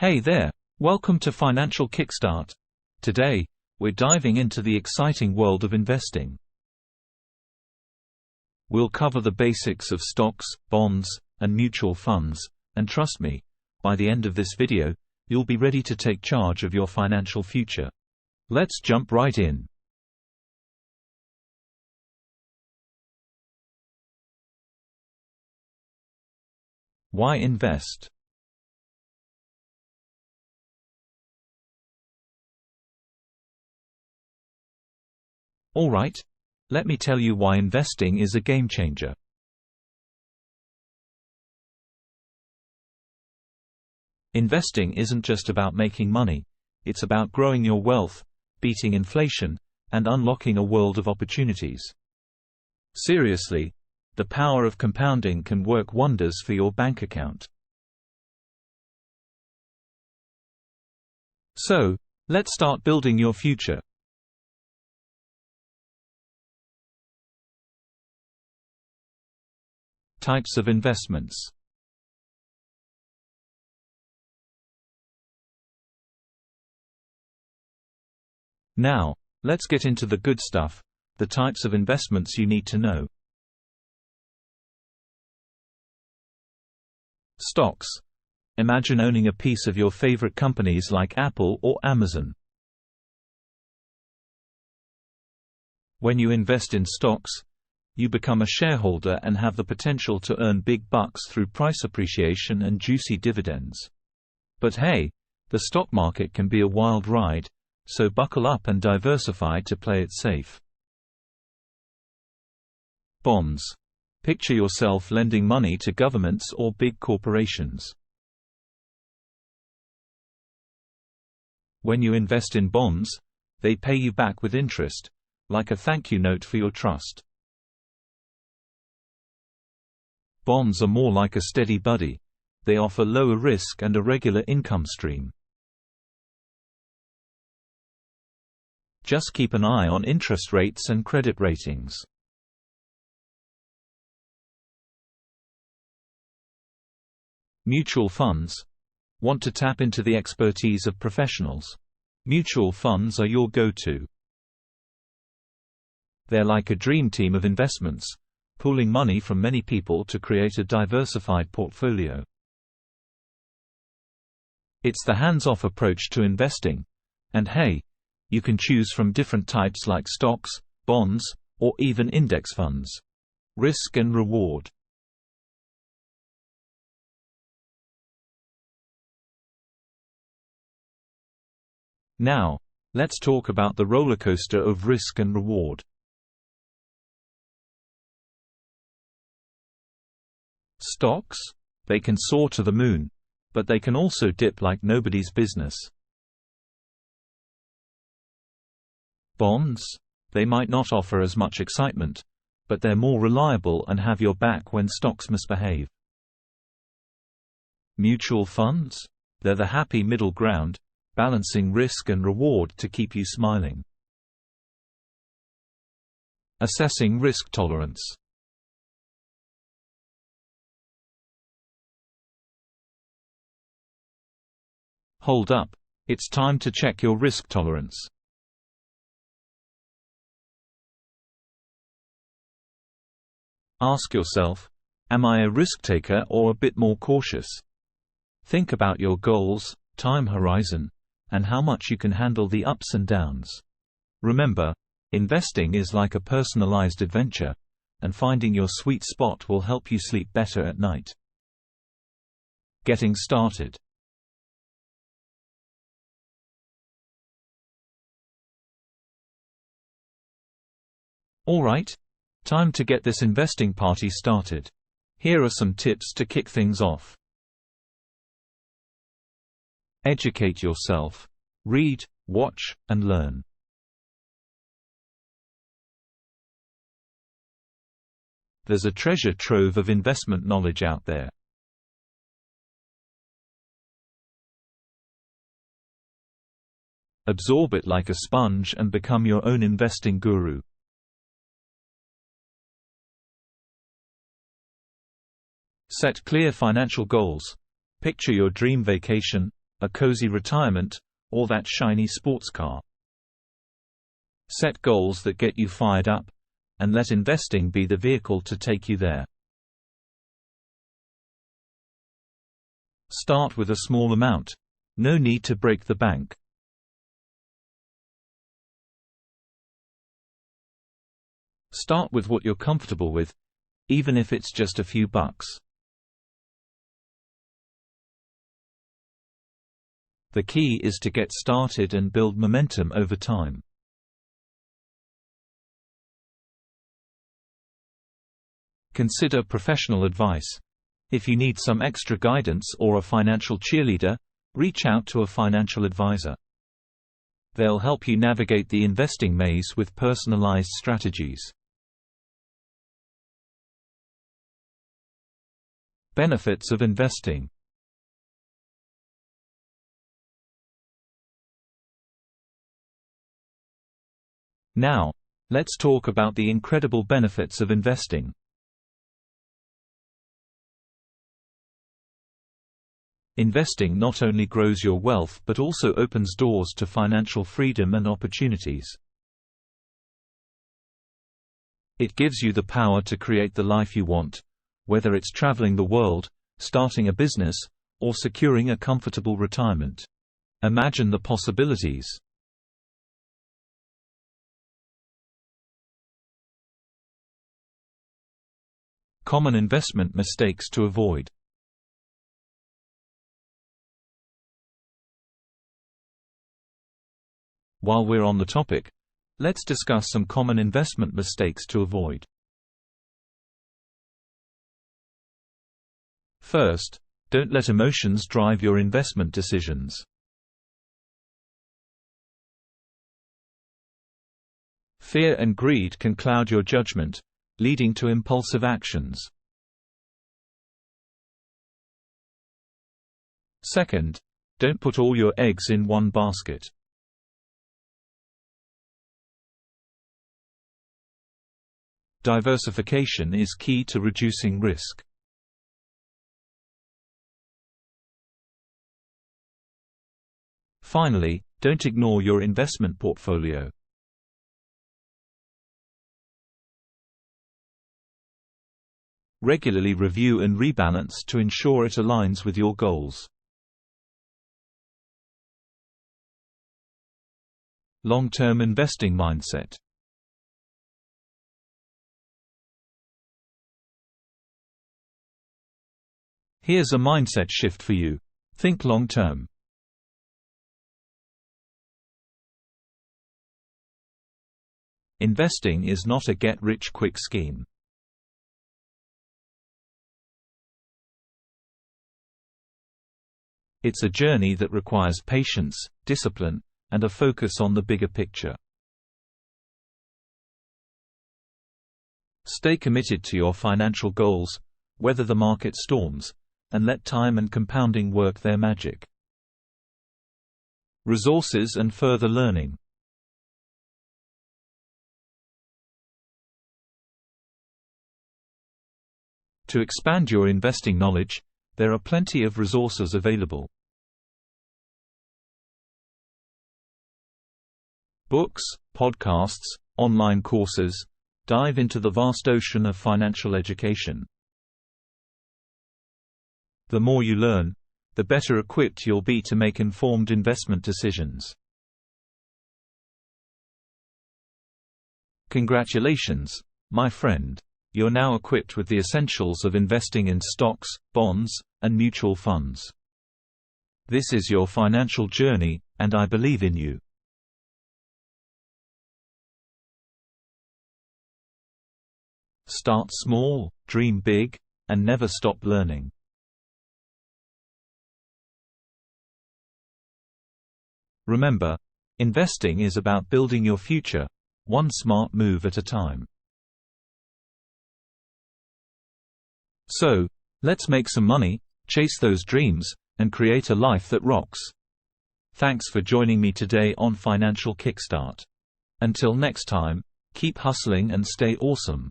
Hey there, welcome to Financial Kickstart. Today, we're diving into the exciting world of investing. We'll cover the basics of stocks, bonds, and mutual funds, and trust me, by the end of this video, you'll be ready to take charge of your financial future. Let's jump right in. Why invest? Alright, let me tell you why investing is a game changer. Investing isn't just about making money, it's about growing your wealth, beating inflation, and unlocking a world of opportunities. Seriously, the power of compounding can work wonders for your bank account. So, let's start building your future. Types of investments. Now, let's get into the good stuff, the types of investments you need to know. Stocks. Imagine owning a piece of your favorite companies like Apple or Amazon. When you invest in stocks, you become a shareholder and have the potential to earn big bucks through price appreciation and juicy dividends. But hey, the stock market can be a wild ride, so buckle up and diversify to play it safe. Bonds. Picture yourself lending money to governments or big corporations. When you invest in bonds, they pay you back with interest, like a thank you note for your trust. Bonds are more like a steady buddy. They offer lower risk and a regular income stream. Just keep an eye on interest rates and credit ratings. Mutual funds. Want to tap into the expertise of professionals? Mutual funds are your go-to. They're like a dream team of investments, pooling money from many people to create a diversified portfolio. It's the hands-off approach to investing. And hey, you can choose from different types like stocks, bonds, or even index funds. Risk and reward. Now, let's talk about the rollercoaster of risk and reward. Stocks? They can soar to the moon, but they can also dip like nobody's business. Bonds? They might not offer as much excitement, but they're more reliable and have your back when stocks misbehave. Mutual funds? They're the happy middle ground, balancing risk and reward to keep you smiling. Assessing risk tolerance. Hold up. It's time to check your risk tolerance. Ask yourself, am I a risk-taker or a bit more cautious? Think about your goals, time horizon, and how much you can handle the ups and downs. Remember, investing is like a personalized adventure, and finding your sweet spot will help you sleep better at night. Getting started. Alright, time to get this investing party started. Here are some tips to kick things off. Educate yourself. Read, watch, and learn. There's a treasure trove of investment knowledge out there. Absorb it like a sponge and become your own investing guru. Set clear financial goals. Picture your dream vacation, a cozy retirement, or that shiny sports car. Set goals that get you fired up, and let investing be the vehicle to take you there. Start with a small amount. No need to break the bank. Start with what you're comfortable with, even if it's just a few bucks. The key is to get started and build momentum over time. Consider professional advice. If you need some extra guidance or a financial cheerleader, reach out to a financial advisor. They'll help you navigate the investing maze with personalized strategies. Benefits of investing. Now, let's talk about the incredible benefits of investing. Investing not only grows your wealth but also opens doors to financial freedom and opportunities. It gives you the power to create the life you want, whether it's traveling the world, starting a business, or securing a comfortable retirement. Imagine the possibilities. Common investment mistakes to avoid. While we're on the topic, let's discuss some common investment mistakes to avoid. First, don't let emotions drive your investment decisions. Fear and greed can cloud your judgment, leading to impulsive actions. Second, don't put all your eggs in one basket. Diversification is key to reducing risk. Finally, don't ignore your investment portfolio. Regularly review and rebalance to ensure it aligns with your goals. Long-term investing mindset. Here's a mindset shift for you. Think long-term. Investing is not a get-rich-quick scheme. It's a journey that requires patience, discipline, and a focus on the bigger picture. Stay committed to your financial goals, weather the market storms, and let time and compounding work their magic. Resources and further learning. To expand your investing knowledge, there are plenty of resources available. Books, podcasts, online courses, dive into the vast ocean of financial education. The more you learn, the better equipped you'll be to make informed investment decisions. Congratulations, my friend. You're now equipped with the essentials of investing in stocks, bonds, and mutual funds. This is your financial journey, and I believe in you. Start small, dream big, and never stop learning. Remember, investing is about building your future, one smart move at a time. So, let's make some money, chase those dreams, and create a life that rocks. Thanks for joining me today on Financial Kickstart. Until next time, keep hustling and stay awesome.